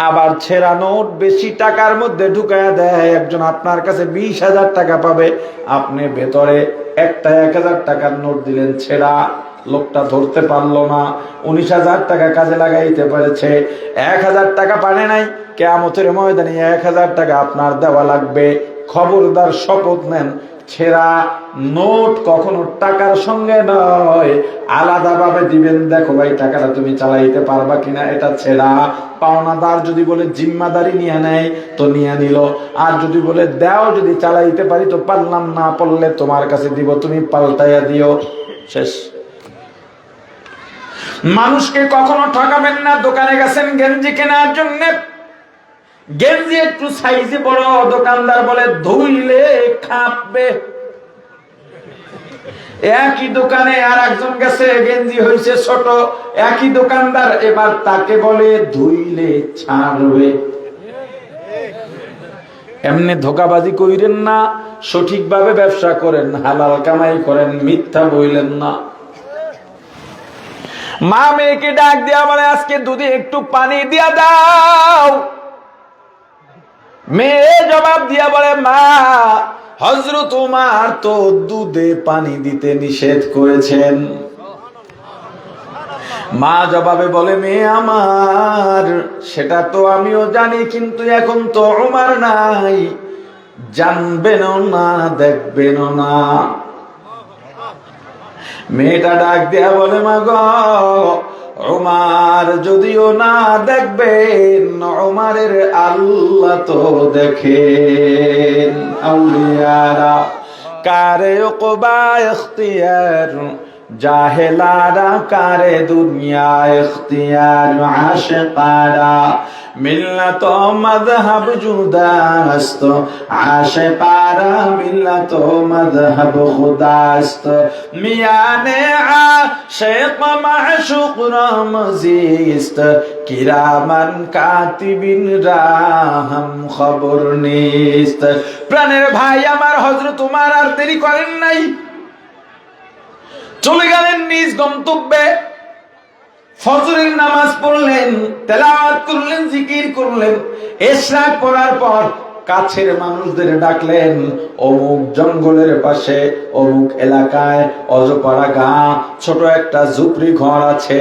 আবার ছেঁড়া নোট বেশি টাকার মধ্যে ঢুকায়া দেয়। একজন আপনার কাছে 20,000 টাকা পাবে, আপনি ভেতরে একটা 1000 টাকার নোট দিলেন, ছেঁড়া, লোকটা ধরতে পারলো না, 19,000 টাকা কাজে লাগাইতে পেরেছে, 1000 টাকা পারে নাই। কিয়ামতের ময়দানে 1000 টাকা আপনার দেওয়া লাগবে। খবরদার, শপথ নেন, ছেঁড়া নোট কখনো টাকার সঙ্গে নয়, আলাদা ভাবে দিবেন। দেখো ভাই টাকাটা তুমি চালাইতে পারবা কিনা, এটা ছেঁড়া। পাওনাদার যদি বলে জিম্মাদারি নিয়ে নেয় তো নিয়ে নিল, আর যদি বলে দাও যদি চালাইতে পারি তো পারলাম, না পারলে তোমার কাছে দিব, তুমি পাল্টাইয়া দিও, শেষ। মানুষকে কখনো ঠকাবেন না। দোকানে গেছেন গেঞ্জি কেনার জন্য, গেঞ্জি একটু সাইজে বড়, দোকানদার বলে ধুইলে খাপবে। একই দোকানে আর একজন গেছে, গেঞ্জি হয়েছে ছোট, একই দোকানদার এবার তাকে বলে ধুইলে ছাড়বে। এমনি ধোকাবাজি কইরেন না, সঠিকভাবে ব্যবসা করেন, হালাল কামাই করেন, মিথ্যা বইলেন না। মা মেয়েকে ডাক দেয়া বলে আজকে দুধে একটু পানি দিয়া দাও। মেয়ে জবাব দিয়া বলে মা হযরত ওমর তো দুধে পানি দিতে নিষেধ করেছেন। মা জবাবে বলে মেয়ে আমার, সেটা তো আমিও জানি, কিন্তু এখন তো ওমর নাই, জানবেন না দেখবেন না। মেয়েটা ডাক দেয়া বলে মা গো, ওমর যদিও না দেখবেন, ওমরের আল্লাহ তো দেখেন। আউলিয়ারা কারে উকবা ইখতিয়ার, জাহেলারা কারে দুনিয়া ইখতিয়ার, আশিকারা মিল্লাত মাযহাব জুদাস্ত, আশিকারা মিল্লাত মাযহাব খুদাস্ত। মিয়ানে আশিক মাশউক রামজিস্ত, কিরামান কাতিবিন রাহম খবর নিস্ত। প্রাণের ভাই আমার হযরত ওমর আর দেরি করেন নাই, চলে গেলেন নিজ গন্তব্যে। ফজরের নামাজ পড়লেন, তেলাওয়াত করলেন, জিকির করলেন। ইশরাক পড়ার পর কাছের মানুষদের ডাকলেন, অমুক জঙ্গলের পাশে অমুক এলাকায় অজপাড়া গাঁ ছোট একটা ঝুপড়ি ঘর আছে।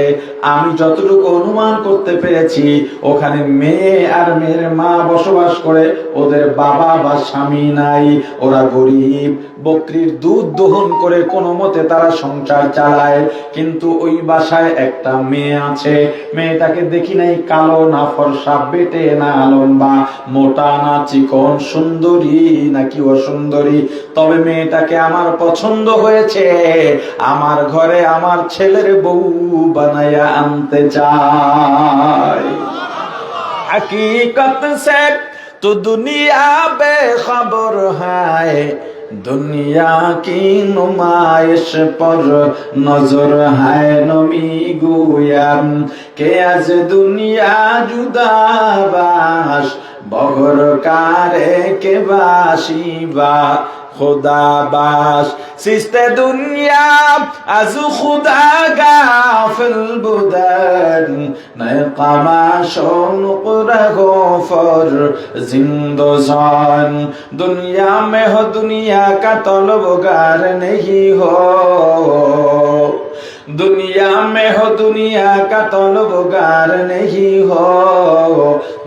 আমি যতটুকু অনুমান করতে পেরেছি ওখানে মেয়ে আর মেয়ের মা বসবাস করে, ওদের বাবা বা স্বামী নাই, ওরা গরিব, বকরির দুধ দহন করে কোনো মতে তারা সংসার চালায়। কিন্তু ওই বাসায় একটা মেয়ে আছে, মেয়েটাকে দেখি নাই কালো না ফর্সা, বেটে না লম্বা, মোটা না চিকন, সুন্দরী নাকি অসুন্দরী, তবে মেয়েটাকে আমার পছন্দ হয়েছে, আমার ঘরে আমার ছেলের বউ বানায়া আনতে চাই। हकीकत से तो दुनिया बेखबर है, दुनिया की नुमाइश पर नजर है। नबी गोयाम के आज दुनिया जुदाबाश, बगर कारे के बाशिबा खुदा बाश। सिस्ते दुनिया आजू खुदा गाफिल बुदन, नए कमाशों नुक़रा गोफर जिंदोजान। दुनिया में हो दुनिया का तलबगार नहीं हो, दुनिया में हो दुनिया का तलबगार नहीं हो।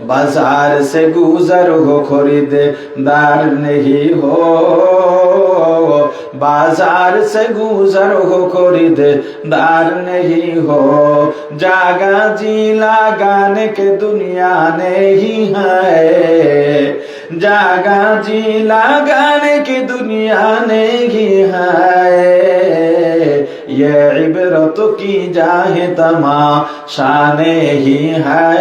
बाजार से गुजर हो खरीददार नहीं हो, बाजार से गुजर हो खरीददार नहीं हो। जागा जी लगाने के दुनिया नहीं है, जागा जी लगाने की दुनिया नहीं है। ये इबरत की जाहे तमाशा नहीं है,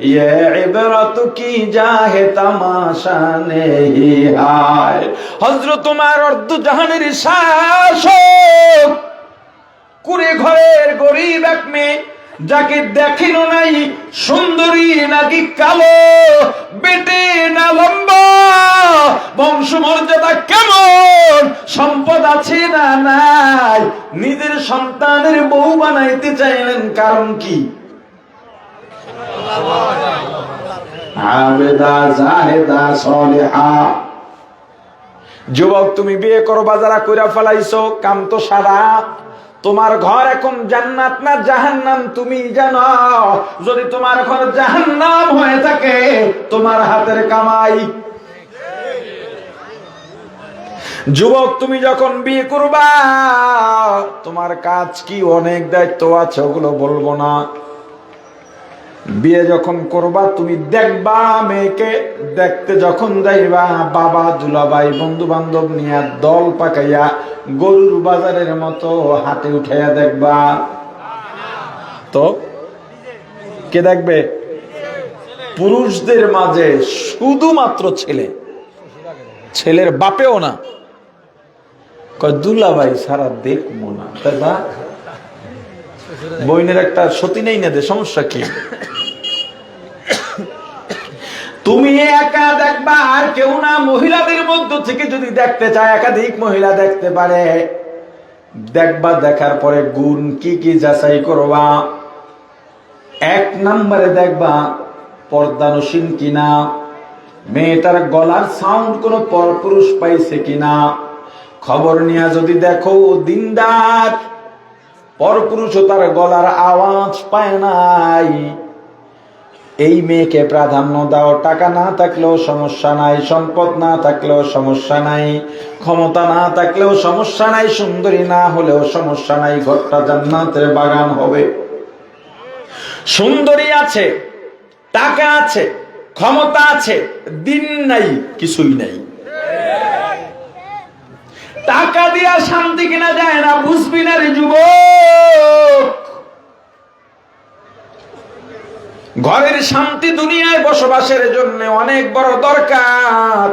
ये इबरत की जाहे तमाशा नहीं है। हजरत उमर अर्ध জাহানের শাসক, কুড়ে ঘরের গরিব এক মেয়ে, যাকে দেখিনো নাই সুন্দরী নাকি কালো, বেটে না লম্বা, বংশমর্যাদা কেমন, সম্পদ আছে না নাই, নিজের সন্তানের বউ বানাইতে চাইলেন, কারণ কি? আবেদা জাহেদা সলিহা। যুবক তুমি বিয়ে করবা যারা কইরা ফেলাইছো, কাম তো সারা, তোমার ঘর এখন জান্নাত না জাহান্নাম তুমি জানো। যদি তোমার ঘর জাহান্নাম হয়ে থাকে তোমার হাতের কামাই, যুবক, তুমি যখন বিয়ে করবা তোমার কাজ কি, অনেক দায়িত্ব আছে, ওগুলো বলবো না। বিয়ে যখন করবা তুমি দেখবা, মেয়েকে দেখতে যখন যাইবা বাবা দুলাভাই বন্ধু বান্ধব নিয়ে দল পাকাইয়া গরুর বাজারের মতো হাতে উঠাইয়া দেখবা। তো কে দেখবে? পুরুষদের মাঝে শুধুমাত্র ছেলে, ছেলের বাপেও না। দুলাভাই সারা দেখবো না, তাই না? বইনের একটা সতী নেই না দে, সমস্যা কি? তুমি একা দেখবা, আর কেউ না। মহিলাদের মধ্য থেকে যদি দেখতে চায়, একাধিক মহিলা দেখতে পারে। দেখবা, দেখার পরে গুণ কি কি যাচাই করবা। 1 নম্বরে দেখবা পর্দানসীন কিনা, মেয়েটার গলার সাউন্ড কোন পরপুরুষ পাইছে কিনা। খবর নিয়ে যদি দেখো দিনদার, পরপুরুষও তার গলার আওয়াজ পায় নাই, এই মেয়েকে প্রাধান্য দাও। টাকা না থাকলেও সমস্যা নাই, সম্পদ না থাকলেও সমস্যা নাই, ক্ষমতা না থাকলেও সমস্যা নাই, সুন্দরী না হলেও সমস্যা নাই, ঘরটা জান্নাতের বাগান হবে। সুন্দরী আছে, টাকা আছে, ক্ষমতা আছে, দিন নাই, কিছুই নাই। টাকা দিয়া শান্তি কিনা যায় না, বুঝবি না রে যুবক। ঘরের শান্তি দুনিয়ায় বসবাসের জন্য অনেক বড় দরকার।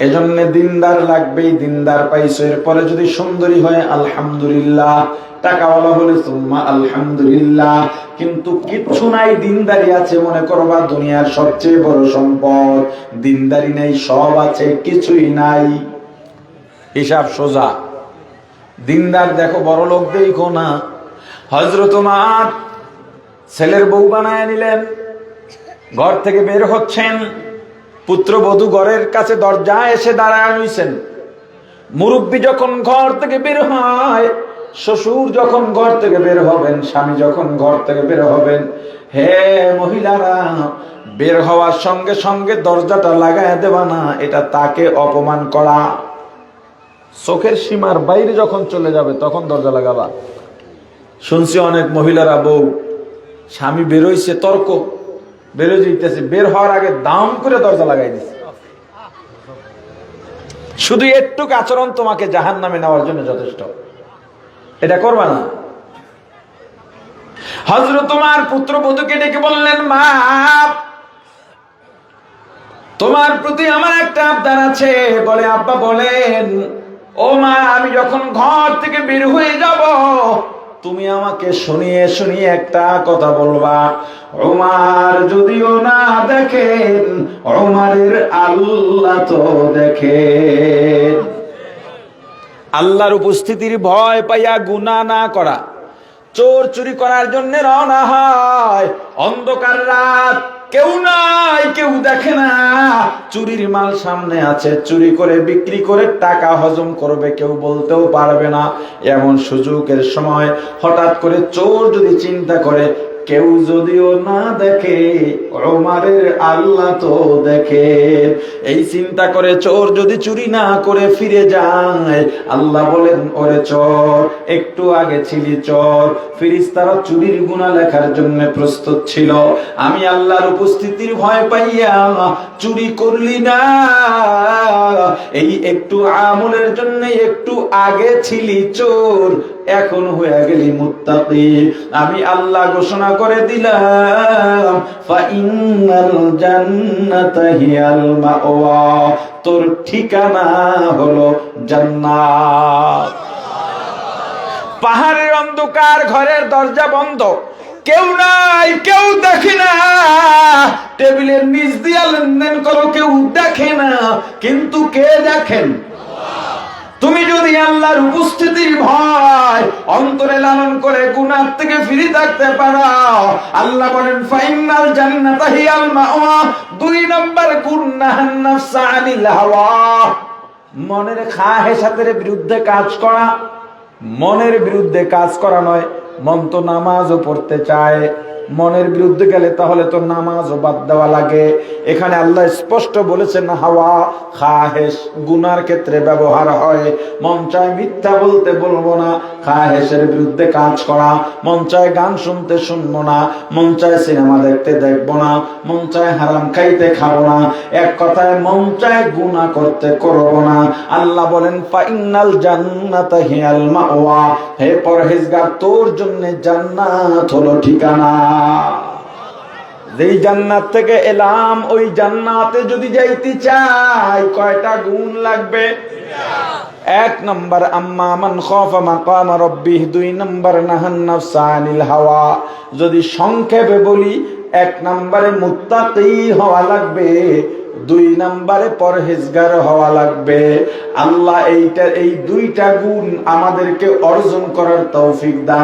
এজন্য দিনদার লাগবেই। দিনদার পাইছো, এরপরে যদি সুন্দরী হয় আলহামদুলিল্লাহ, টাকাওয়ালা হলে সুম্মা আলহামদুলিল্লাহ। কিন্তু কিচ্ছু নাই, দিনদারি আছে, মনে করবা দুনিয়ার সবচেয়ে বড় সম্পদ। দিনদারি নাই, সব আছে, কিছুই নাই। হিসাব সোজা। দিনদার দেখো, বড় লোক দেখো না। হযরত ওমর ছেলের বউ বানায় নিলেন, ঘর থেকে বের হচ্ছেন, পুত্রবধূ ঘরের কাছে দরজায় এসে দাঁড়ায় রইছেন। মুরব্বী যখন ঘর থেকে বের হয়, শ্বশুর যখন ঘর থেকে বের হবেন, স্বামী যখন ঘর থেকে বের হবেন, হে মহিলারা, বের হওয়ার সঙ্গে সঙ্গে দরজাটা লাগায় দেবা না, এটা তাকে অপমান করা। চোখের সীমার বাইরে যখন চলে যাবে তখন দরজা লাগাবা। শুনছি অনেক মহিলারা, বউ স্বামী বেরোইছে, তর্ক, বেরোয় যেতেছে, বের হওয়ার আগে দাম করে দরজা লাগাই দিছে। শুধু একটুক আচরণ তোমাকে জাহান্নামে নেওয়ার জন্য যথেষ্ট। এটা করবা না। হযরত ওমর পুত্রবধূকে ডেকে বললেন, মা, তোমার প্রতি আমার একটা আবদার আছে। বলে, আব্বা বলেন। ও মা, আমি যখন ঘর থেকে বের হয়ে যাব, তুমি আমাকে শুনিয়ে শুনিয়ে একটা কথা বলবা। ওমর যদিও না দেখেন, ওমরের আল্লাহ তো দেখেন। আল্লাহর উপস্থিতির ভয় পাইয়া গুনাহ না করা, চোর চুরি করার জন্য রওনা হয়। অন্ধকার রাত, কেউ নাই, কেউ দেখে না, চুরির মাল সামনে আছে, চুরি করে বিক্রি করে টাকা হজম করবে, কেউ বলতেও পারবে না। এমন সুযোগের সময় হঠাৎ করে চোর যদি চিন্তা করে, কেউ যদিও না দেখে, ওমরের আল্লাহ তো দেখে, এই চিন্তা করে চোর যদি চুরি না করে ফিরে যায়, আল্লাহ বলেন, ওরে চোর, একটু আগে ছিলি চোর, ফেরেশতারা চুরির গুনাহ লেখার জন্য প্রস্তুত ছিল। আমি আল্লাহর উপস্থিতির ভয় পাইয়া চুরি করলি না, এই একটু আমলের জন্য একটু আগে ছিলি চোর, এখন হয়ে গেলি মুত্তাকি। আমি আল্লাহ ঘোষণা করে দিলাম, ফাইনাল জান্নাতা হিয়াল মাওয়া, তোর ঠিকানা হলো জান্নাত। পাহাড়ের অন্ধকার, ঘরের দরজা বন্ধ, কেউ নাই, কেউ দেখে না, টেবিলের নিচ দিয়া লেনদেন করো, কেউ দেখে না, কিন্তু কে দেখেন? তুমি যদি আল্লাহর উপস্থিতির ভয় অন্তরে লালন করে গুনাহ থেকে ফিরে থাকতে পারো, আল্লাহ বলেন, ফাইনাল জান্নাতা হিয়াল মাওয়া। 2 নম্বর গুণ, নাহান নাফসা আনিল হাওয়া, মনের খাহেসাতের বিরুদ্ধে কাজ করা। মনের বিরুদ্ধে কাজ করা নয়, মন তো নামাজও পড়তে চায়, মনের বিরুদ্ধে গেলে তাহলে তো নামাজও বাদ দেওয়া লাগে। এখানে আল্লাহ স্পষ্ট বলেছেন হাওয়া খাহেশ গুনার ক্ষেত্রে ব্যবহার হয়। মন চায় মিথ্যা বলতে বলবো না, খাহেশের বিরুদ্ধে কাজ করা। মন চায় গান শুনতে শুনবো না, মন চায় সিনেমা দেখতে দেখবো না, মন চায় হারাম খাইতে খাবো না, এক কথায় মন চায় গুনাহ করতে করবো না। আল্লাহ বলেন ফাইনাল জান্নাতা হিয়াল মাওয়া, হে পরহেজগার তোর জন্য জান্নাত হলো ঠিকানা। যেই জান্নাত থেকে এলাম ওই জান্নাতে যদি যাইতে চাই কয়টা গুণ লাগবে? এক নম্বর আম্মা মান খাফা মাকাম রাব্বিহ, দুই নম্বর নাহান নাফসা আনিল হাওয়া। যদি সংক্ষেপে বলি, এক নম্বরে মুত্তাকি হওয়া লাগবে, দুই নম্বরে পরহেজগার হওয়া লাগবে। আল্লাহ এই দুইটা গুণ আমাদেরকে অর্জন করার তৌফিক দান